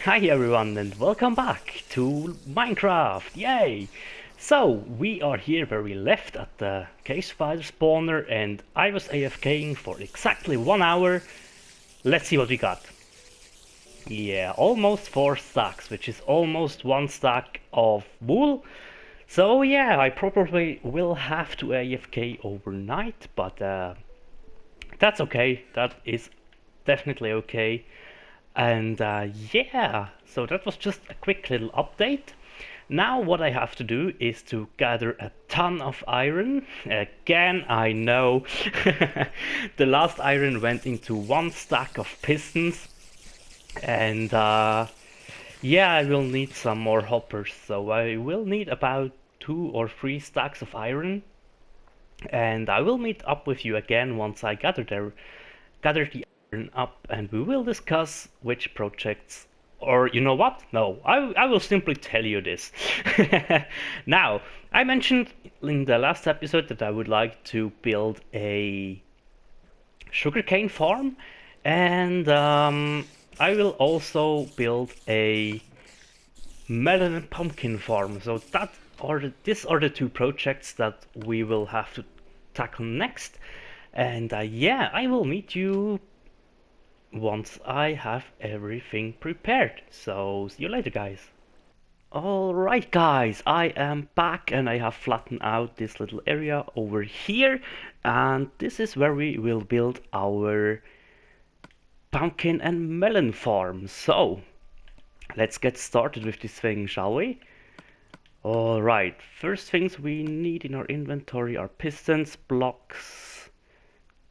Hi everyone and welcome back to Minecraft, yay! So, we are here where we left at the cave spider spawner and I was AFKing for exactly 1 hour. Let's see what we got. Yeah, almost 4 stacks, which is almost 1 stack of wool. So yeah, I probably will have to AFK overnight, but that's okay, that is definitely okay. And yeah, so that was just a quick little update. Now what I have to do is to gather a ton of iron. Again, I know the last iron went into 1 stack of pistons. And yeah, I will need some more hoppers. So I will need about 2 or 3 stacks of iron. And I will meet up with you again once I gather the iron up, and we will discuss which projects, or you know what? No, I will simply tell you this. Now, I mentioned in the last episode that I would like to build a sugarcane farm, and I will also build a melon and pumpkin farm. So these are the 2 projects that we will have to tackle next. And yeah, I will meet you once I have everything prepared. So see you later, guys. Alright guys, I am back and I have flattened out this little area over here, and this is where we will build our pumpkin and melon farm. So let's get started with this thing, shall we? Alright, first things we need in our inventory are pistons, blocks,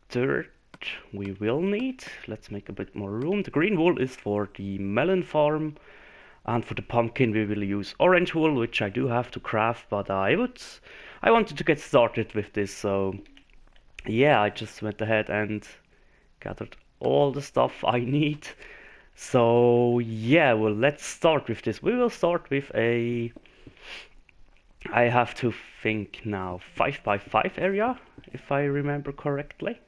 dirt. We will need. Let's make a bit more room. The green wool is for the melon farm, and for the pumpkin we will use orange wool, which I do have to craft, but I wanted to get started with this, so yeah, I just went ahead and gathered all the stuff I need. So yeah, well, let's start with this. We will start with a, I have to think now, 5x5 area, if I remember correctly.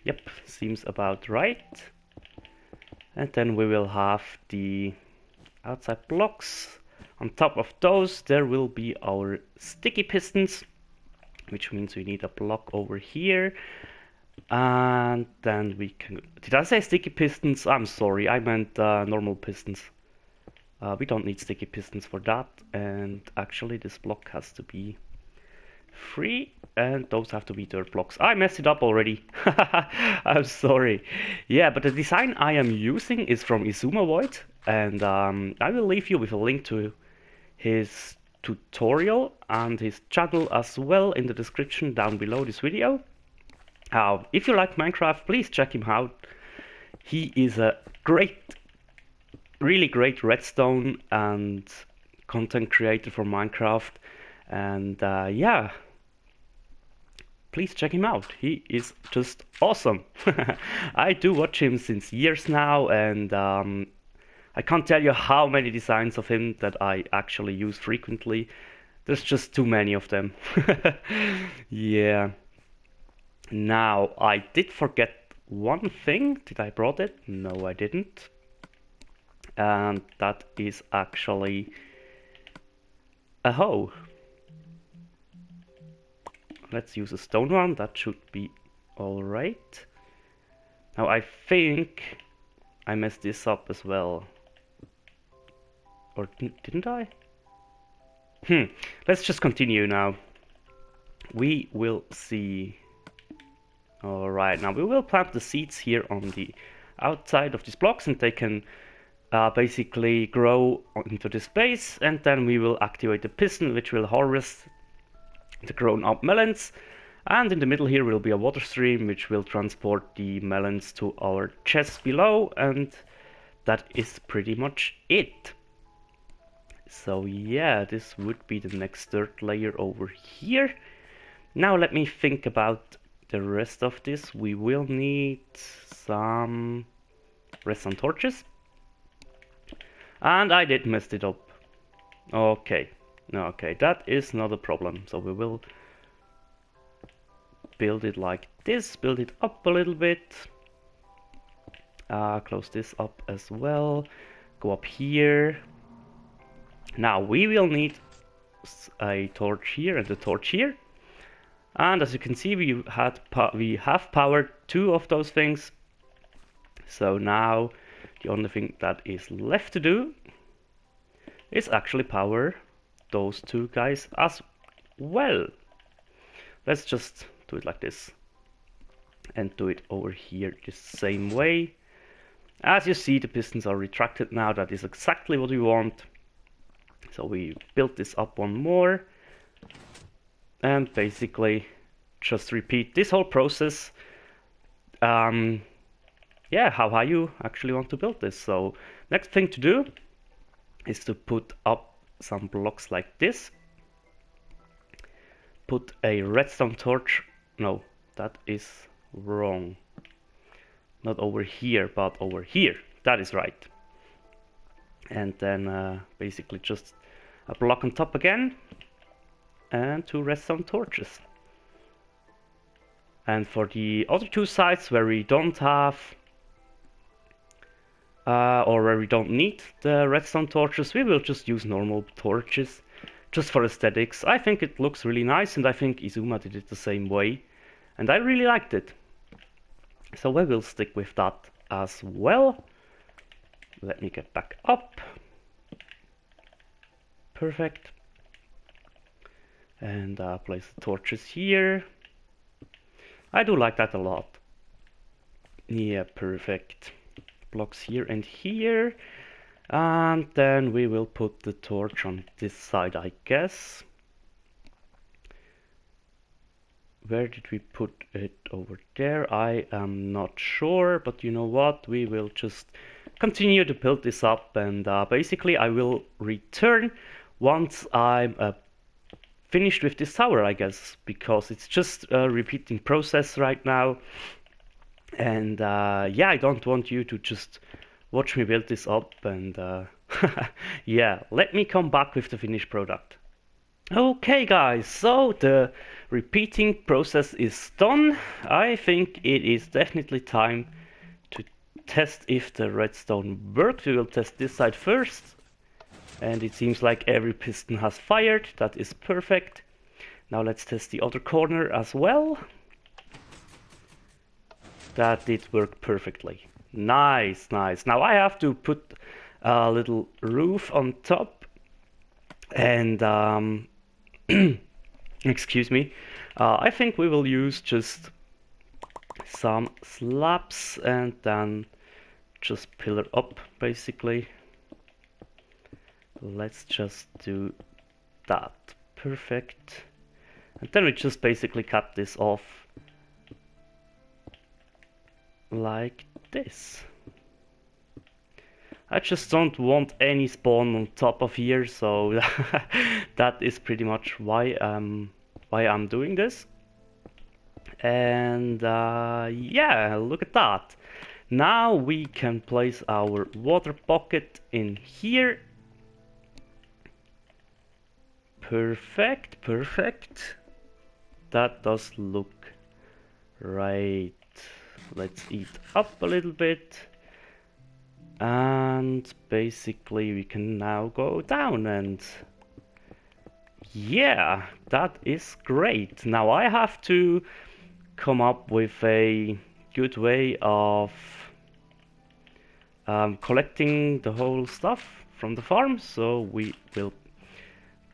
Yep, seems about right. And then we will have the outside blocks. On top of those there will be our sticky pistons, which means we need a block over here. And then we can... Did I say sticky pistons? I'm sorry, I meant normal pistons. We don't need sticky pistons for that. And actually this block has to be 3, and those have to be dirt blocks. I messed it up already. I'm sorry. Yeah, but the design I am using is from Xisuma Void, and I will leave you with a link to his tutorial and his channel as well in the description down below this video. If you like Minecraft, please check him out. He is a really great redstone and content creator for Minecraft, and yeah, please check him out. He is just awesome. I do watch him since years now, and I can't tell you how many designs of him that I actually use frequently. There's just too many of them. Yeah. Now, I did forget one thing. Did I brought it? No, I didn't. And that is actually a hoe. Let's use a stone one, that should be alright. Now I think I messed this up as well. Or didn't I? Let's just continue now. We will see. Alright, now we will plant the seeds here on the outside of these blocks, and they can basically grow into this base, and then we will activate the piston, which will harvest the grown up melons, and in the middle here will be a water stream which will transport the melons to our chest below, and that is pretty much it. So yeah, this would be the next dirt layer over here. Now let me think about the rest of this. We will need some redstone torches, and I did mess it up. Okay. Okay, that is not a problem. So we will build it like this, build it up a little bit. Close this up as well. Go up here. Now we will need a torch here and a torch here. And as you can see, we have powered 2 of those things. So now the only thing that is left to do is actually power those 2 guys as well. Let's just do it like this and do it over here the same way. As you see, the pistons are retracted now. That is exactly what we want. So we built this up one more and basically just repeat this whole process. Yeah, how you actually want to build this. So next thing to do is to put up some blocks like this. Put a redstone torch. No, that is wrong. Not over here, but over here. That is right. And then basically just a block on top again. And 2 redstone torches. And for the other 2 sides where we don't have or where we don't need the redstone torches, we will just use normal torches just for aesthetics. I think it looks really nice, and I think Xisuma did it the same way, and I really liked it. So we will stick with that as well. Let me get back up. Perfect. And place the torches here. I do like that a lot. Yeah, perfect. Blocks here and here. And then we will put the torch on this side, I guess. Where did we put it? Over there? I am not sure, but you know what? We will just continue to build this up, and basically I will return once I'm finished with this tower, I guess, because it's just a repeating process right now. And yeah, I don't want you to just watch me build this up, and yeah, let me come back with the finished product. Okay guys, so the repeating process is done. I think it is definitely time to test if the redstone works. We will test this side first. And it seems like every piston has fired. That is perfect. Now let's test the other corner as well. That did work perfectly. Nice, nice. Now I have to put a little roof on top. And excuse me. I think we will use just some slabs and then just pillar up basically. Let's just do that. Perfect. And then we just basically cut this off like this. I just don't want any spawn on top of here, so that is pretty much why I'm doing this. And yeah, look at that. Now we can place our water bucket in here. Perfect, perfect. That does look right. Let's eat up a little bit. And basically we can now go down, and yeah, that is great. Now I have to come up with a good way of collecting the whole stuff from the farm, so we will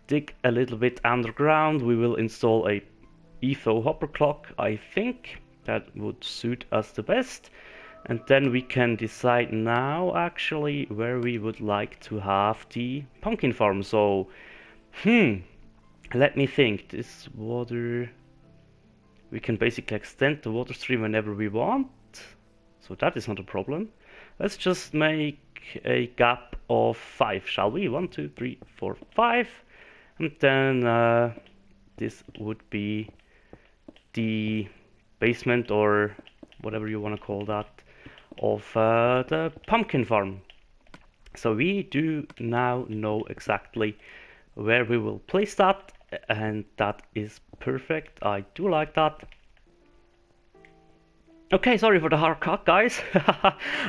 dig a little bit underground. We will install a etho hopper clock. I think that would suit us the best, and then we can decide now actually where we would like to have the pumpkin farm. So let me think. This water, we can basically extend the water stream whenever we want, so that is not a problem. Let's just make a gap of 5, shall we? 1, 2, 3, 4, 5. And then this would be the basement, or whatever you want to call that, of the pumpkin farm. So we do now know exactly where we will place that, and that is perfect. I do like that. Okay, sorry for the hard cut, guys.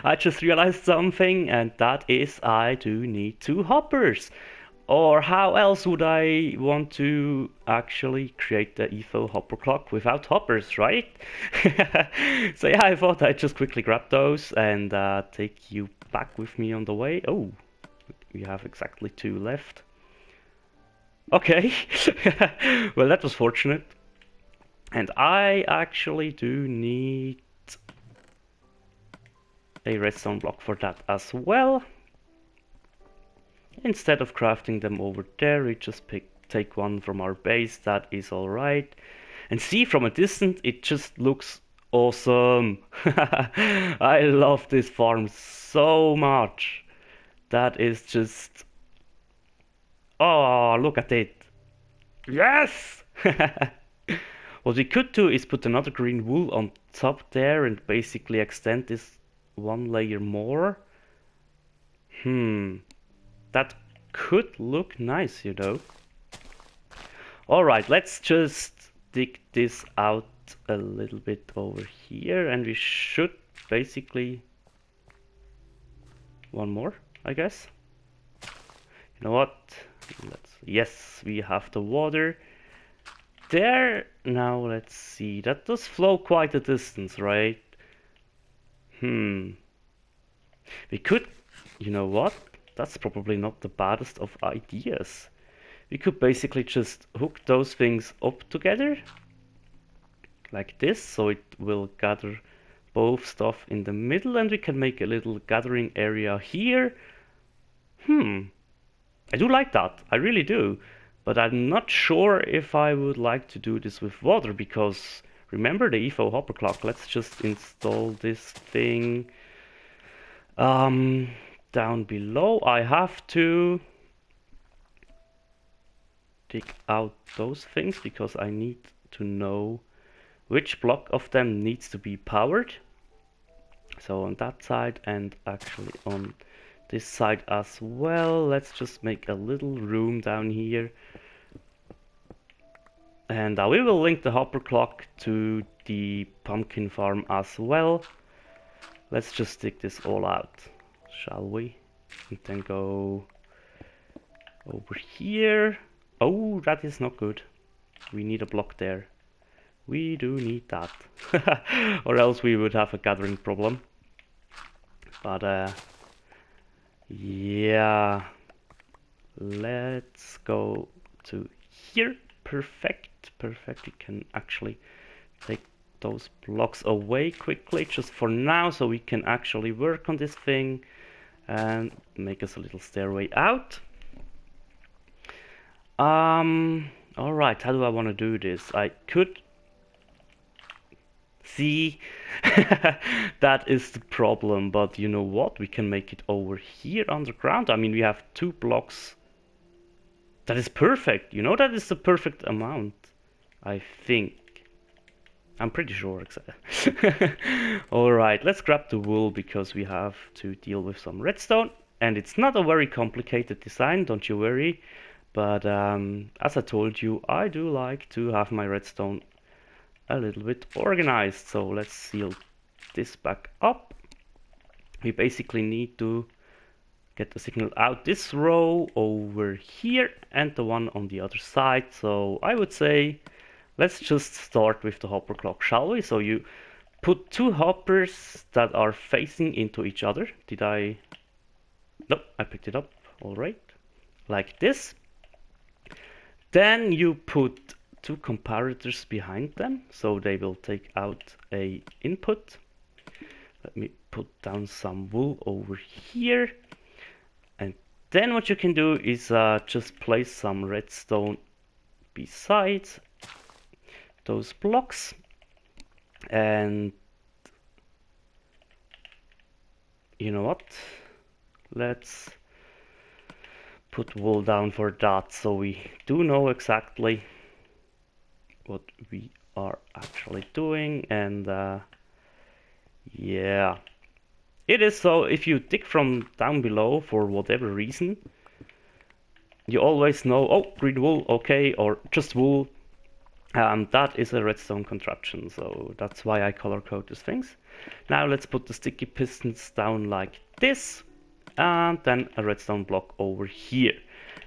I just realized something, and that is I do need two hoppers. Or how else would I want to actually create the ETHO hopper clock without hoppers, right? So yeah, I thought I'd just quickly grab those and take you back with me on the way. Oh, we have exactly two left. Okay, well that was fortunate. And I actually do need a redstone block for that as well. Instead of crafting them over there, we just take one from our base. That is alright. And see, from a distance, it just looks awesome. I love this farm so much. That is just... Oh, look at it. Yes! What we could do is put another green wool on top there and basically extend this one layer more. That could look nice, you know. Alright, let's just dig this out a little bit over here, and we should basically... One more, I guess. You know what? Yes, we have the water. There, now let's see. That does flow quite a distance, right? We could... You know what? That's probably not the baddest of ideas. We could basically just hook those things up together like this, so it will gather both stuff in the middle, and we can make a little gathering area here. I do like that, I really do, but I'm not sure if I would like to do this with water, because remember the ETHO hopper clock. Let's just install this thing down below. I have to dig out those things because I need to know which block of them needs to be powered. So on that side, and actually on this side as well, let's just make a little room down here. And we will link the hopper clock to the pumpkin farm as well. Let's just dig this all out, shall we? And then go over here. Oh, that is not good. We need a block there. We do need that. Or else we would have a gathering problem. But yeah. Let's go to here. Perfect. Perfect. We can actually take those blocks away quickly just for now, so we can actually work on this thing and make us a little stairway out. Alright, how do I want to do this? I could see that is the problem, but you know what? We can make it over here underground. I mean, we have 2 blocks. That is perfect. You know, that is the perfect amount, I think. I'm pretty sure. Alright, let's grab the wool because we have to deal with some redstone. And it's not a very complicated design, don't you worry. But as I told you, I do like to have my redstone a little bit organized. So let's seal this back up. We basically need to get the signal out this row over here and the one on the other side. So I would say let's just start with the hopper clock, shall we? So you put 2 hoppers that are facing into each other. Did I? Nope, I picked it up. All right, like this. Then you put 2 comparators behind them, so they will take out a input. Let me put down some wool over here. And then what you can do is just place some redstone beside those blocks. And you know what? Let's put wool down for that, so we do know exactly what we are actually doing. And yeah, it is so if you dig from down below for whatever reason, you always know, oh, green wool, okay, or just wool. That is a redstone contraption, so that's why I color code these things. Now let's put the sticky pistons down like this, and then a redstone block over here.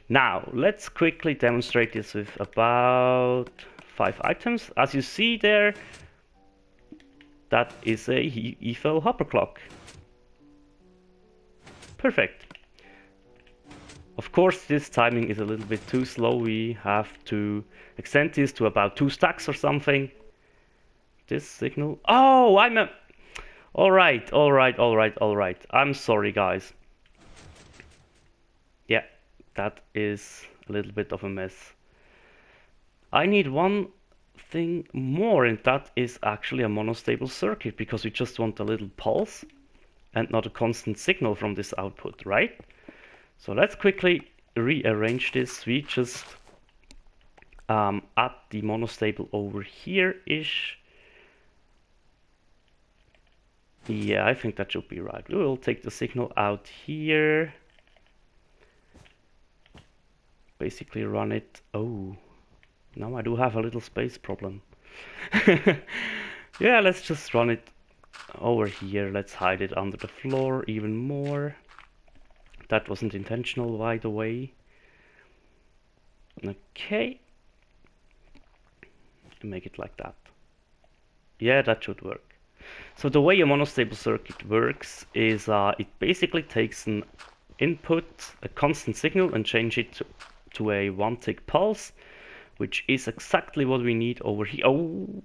Now let's quickly demonstrate this with about 5 items. As you see there, that is a EFO hopper clock. Perfect. Of course, this timing is a little bit too slow. We have to extend this to about 2 stacks or something. This signal. Oh, all right. I'm sorry, guys. Yeah, that is a little bit of a mess. I need one thing more, and that is actually a monostable circuit, because we just want a little pulse and not a constant signal from this output, right? So let's quickly rearrange this. We just add the monostable over here-ish. Yeah, I think that should be right. We will take the signal out here. Basically run it. Oh, now I do have a little space problem. Yeah, let's just run it over here. Let's hide it under the floor even more. That wasn't intentional, by the way. Okay. Make it like that. Yeah, that should work. So the way a monostable circuit works is it basically takes an input, a constant signal, and change it to a 1-tick pulse, which is exactly what we need over here. Oh,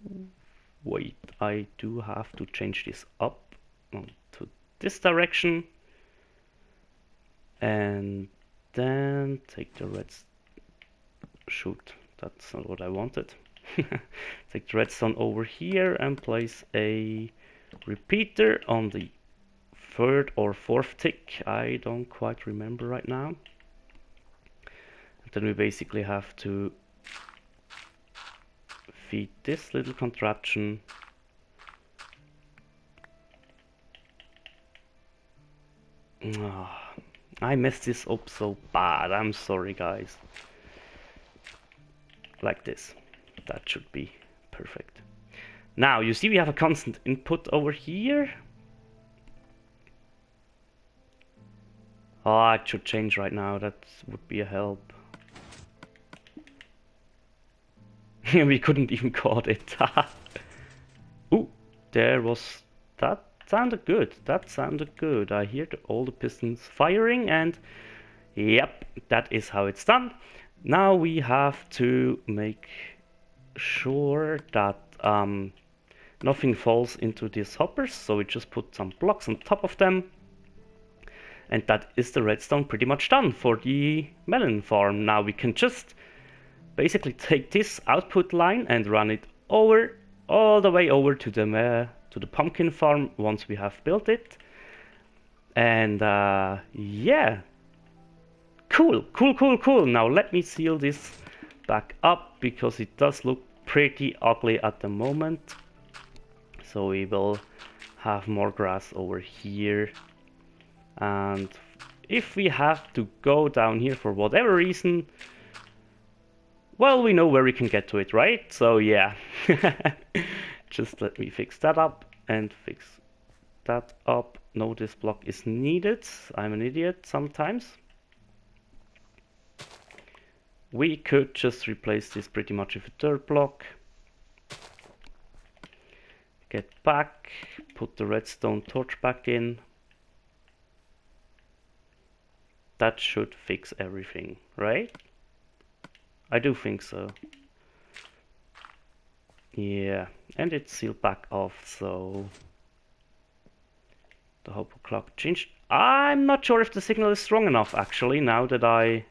wait, I do have to change this up to this direction. And then take the shoot, that's not what I wanted. Take the redstone over here and place a repeater on the 3rd or 4th tick. I don't quite remember right now. And then we basically have to feed this little contraption. I messed this up so bad. I'm sorry, guys. Like this. That should be perfect. Now, you see we have a constant input over here. Oh, it should change right now. That would be a help. We couldn't even caught it. Ooh, there was... That sounded good. That sounded good. I hear all the pistons firing, and yep, that is how it's done. Now we have to make sure that nothing falls into these hoppers, so we just put some blocks on top of them, and that is the redstone pretty much done for the melon farm. Now we can just basically take this output line and run it over all the way over to the pumpkin farm once we have built it. And yeah, cool. Now let me seal this back up, because it does look pretty ugly at the moment. So we will have more grass over here, and if we have to go down here for whatever reason, well, we know where we can get to it, right? So yeah. Just let me fix that up and fix that up. No, this block is needed. I'm an idiot sometimes. We could just replace this pretty much with a 3rd block. Get back, put the redstone torch back in. That should fix everything, right? I do think so. Yeah, and it's sealed back off, so the hopper clock changed. I'm not sure if the signal is strong enough, actually, now that I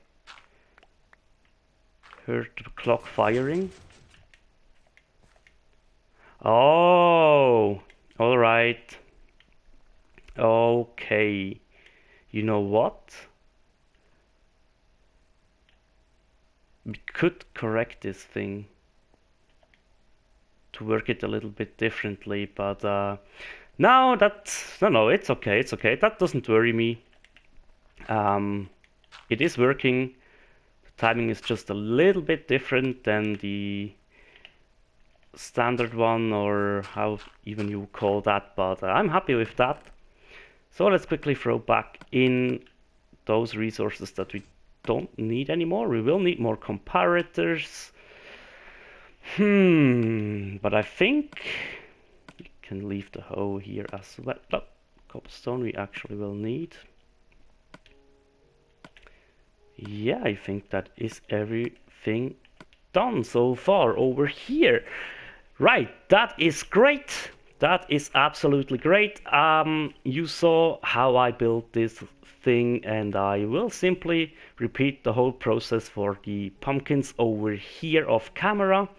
heard the clock firing. Oh, all right. Okay. You know what? We could correct this thing to work it a little bit differently, but no, it's okay, that doesn't worry me. It is working. The timing is just a little bit different than the standard one, or how even you call that, but I'm happy with that. So let's quickly throw back in those resources that we don't need anymore. We will need more comparators. But I think we can leave the hoe here as well. Oh, cobblestone we actually will need. Yeah, I think that is everything done so far over here. Right, that is great. That is absolutely great. You saw how I built this thing, and I will simply repeat the whole process for the pumpkins over here off camera.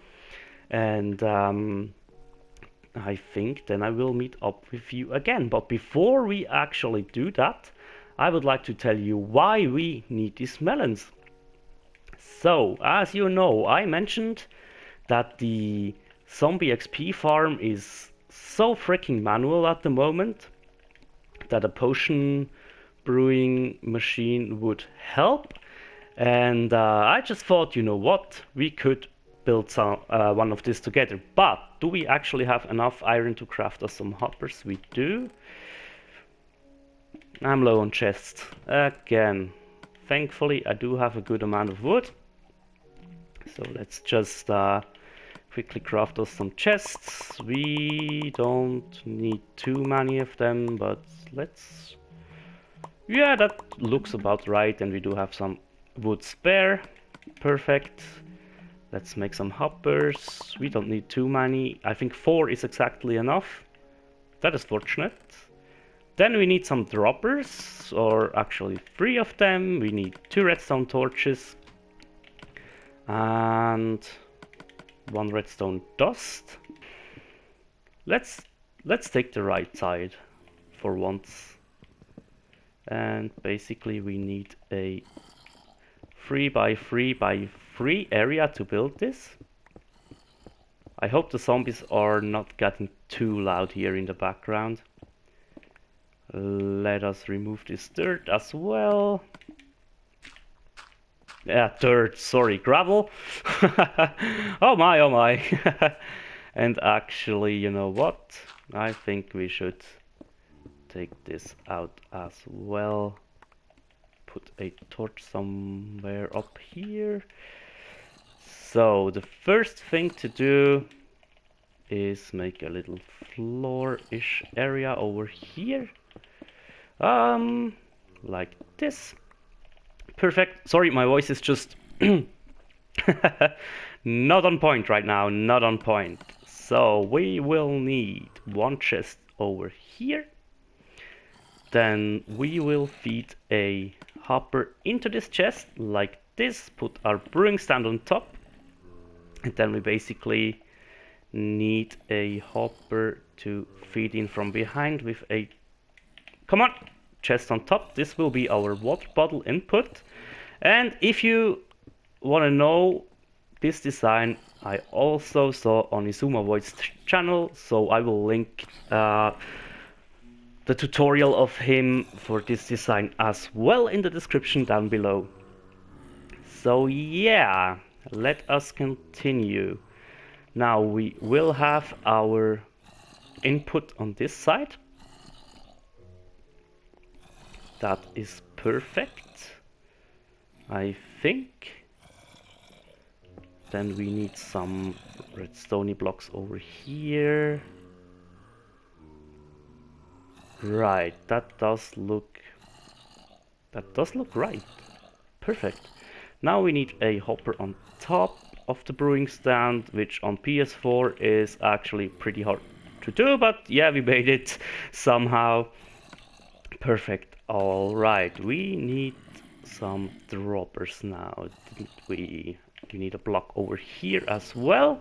And I think then I will meet up with you again. But before we actually do that, I would like to tell you why we need these melons. So, as you know, I mentioned that the zombie XP farm is so freaking manual at the moment that a potion brewing machine would help. And I just thought, you know what, we could build some one of these together. But do we actually have enough iron to craft us some hoppers? We do. I'm low on chests again. Thankfully I do have a good amount of wood, so let's just quickly craft us some chests. We don't need too many of them, but let's... yeah, that looks about right, and we do have some wood spare. Perfect. Let's make some hoppers. We don't need too many. I think 4 is exactly enough. That is fortunate. Then we need some droppers, or actually 3 of them. We need 2 redstone torches and 1 redstone dust. Let's take the right side for once. And basically we need a 3 by 3 by 3 area to build this. I hope the zombies are not getting too loud here in the background. Let us remove this dirt as well. Yeah, dirt, sorry, gravel. Oh my, oh my. And actually, you know what? I think we should take this out as well. Put a torch somewhere up here. So the first thing to do is make a little floor-ish area over here. Like this. Perfect. Sorry, my voice is just not on point right now, not on point. So we will need 1 chest over here. Then we will feed a hopper into this chest like this, put our brewing stand on top, and then we basically need a hopper to feed in from behind with a, come on, chest on top. This will be our water bottle input. And if you want to know this design, I also saw on Xisuma Void's channel, so I will link the tutorial of him for this design as well in the description down below. So yeah, let us continue. Now we will have our input on this side. That is perfect, I think. Then we need some redstone blocks over here. Right, that does look right. Perfect. Now we need a hopper on top of the brewing stand, which on PS4 is actually pretty hard to do, but yeah, we made it somehow. Perfect. All right, we need some droppers now, didn't we? We need a block over here as well.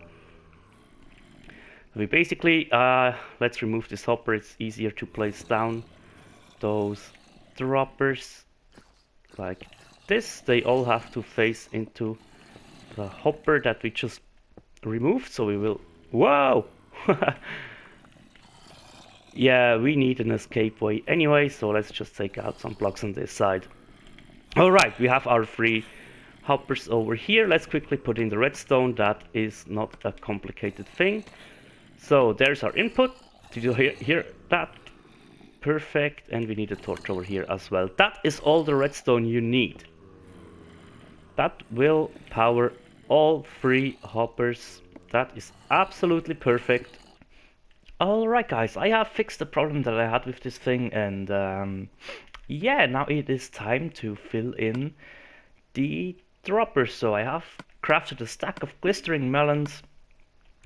We basically, let's remove this hopper. It's easier to place down those droppers like this. They all have to face into the hopper that we just removed. So we will, whoa! Yeah, we need an escape way anyway, so let's just take out some blocks on this side. Alright, we have our 3 hoppers over here. Let's quickly put in the redstone. That is not a complicated thing. So there's our input. Did you hear that? Perfect. And we need a torch over here as well. That is all the redstone you need. That will power all 3 hoppers. That is absolutely perfect. Alright guys, I have fixed the problem that I had with this thing, and yeah, now it is time to fill in the droppers. So I have crafted a stack of glistering melons,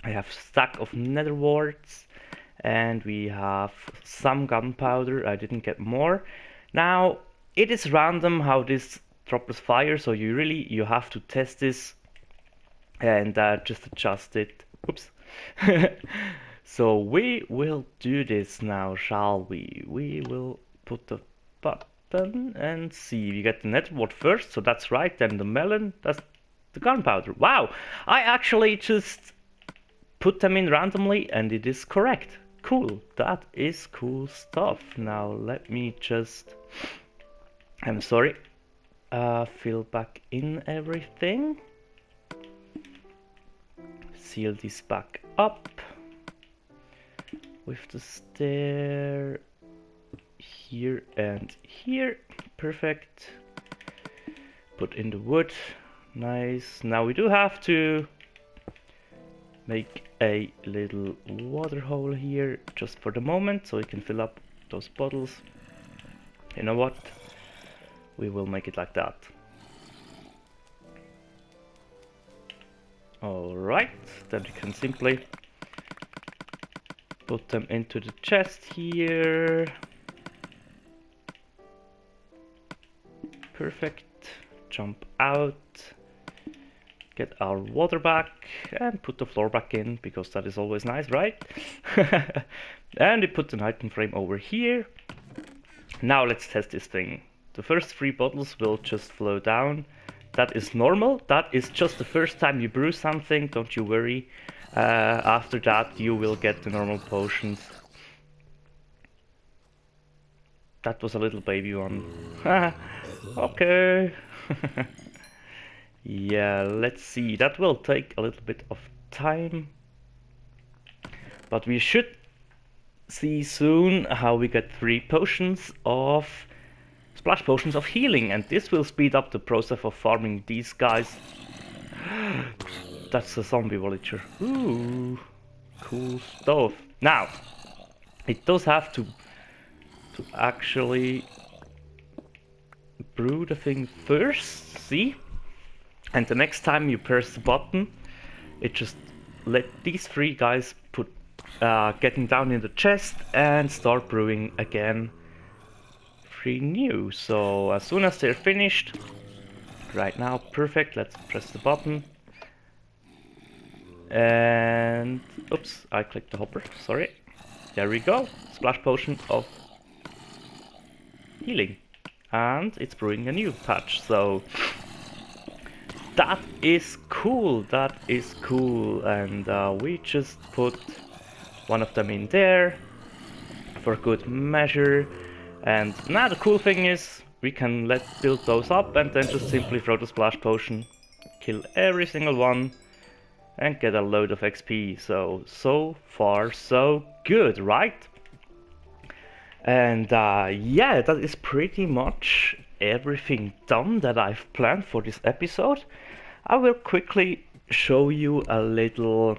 I have a stack of nether warts, and we have some gunpowder. I didn't get more. Now it is random how this droppers fire, so you have to test this and just adjust it. Oops. So we will do this now, shall we? We will put the button and see. We get the nether wart first, so that's right. Then the melon, that's the gunpowder. Wow! I actually just put them in randomly and it is correct. Cool. That is cool stuff. Now let me just... I'm sorry. Fill back in everything. Seal this back up. With the stair here and here. Perfect. Put in the wood. Nice. Now we do have to make a little water hole here just for the moment so we can fill up those bottles. You know what? We will make it like that. Alright, then we can simply put them into the chest here. Perfect. Jump out. Get our water back and put the floor back in, because that is always nice, right? And we put an item frame over here. Now let's test this thing. The first 3 bottles will just flow down. That is normal. That is just the first time you brew something, don't you worry. After that you will get the normal potions. That was a little baby one. Okay. Yeah, let's see. That will take a little bit of time. But we should see soon how we get 3 potions of... splash potions of healing. And this will speed up the process of farming these guys. That's a zombie villager. Ooh, cool stuff. Now, it does have to actually brew the thing first, see? And the next time you press the button, it just let these 3 guys put getting down in the chest and start brewing again. 3 new. So as soon as they're finished, right now, perfect. Let's press the button. And oops, I clicked the hopper, sorry. There we go, splash potion of healing, and it's brewing a new patch. So that is cool, that is cool. And we just put one of them in there for good measure. And now the cool thing is we can build those up and then just simply throw the splash potion, kill every single one, and get a load of XP. So far so good, right? And yeah, that is pretty much everything done that I've planned for this episode. I will quickly show you a little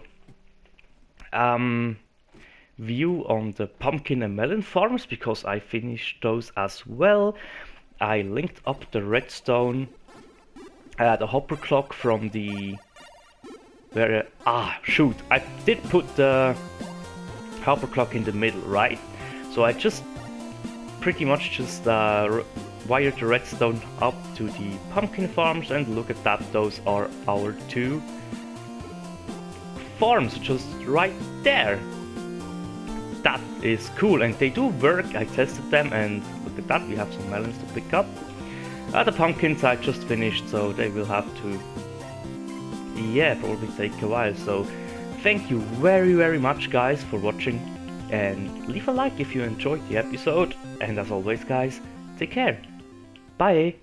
view on the pumpkin and melon farms, because I finished those as well. I linked up the redstone, the hopper clock from the... where shoot, I did put the hopper clock in the middle, right? So I just pretty much just wired the redstone up to the pumpkin farms, and look at that, those are our 2 farms just right there. That is cool, and they do work. I tested them, and look at that, we have some melons to pick up. The pumpkins I just finished, so they will have to, yeah, probably take a while. So thank you very much guys for watching, and leave a like if you enjoyed the episode, and as always guys, take care, bye.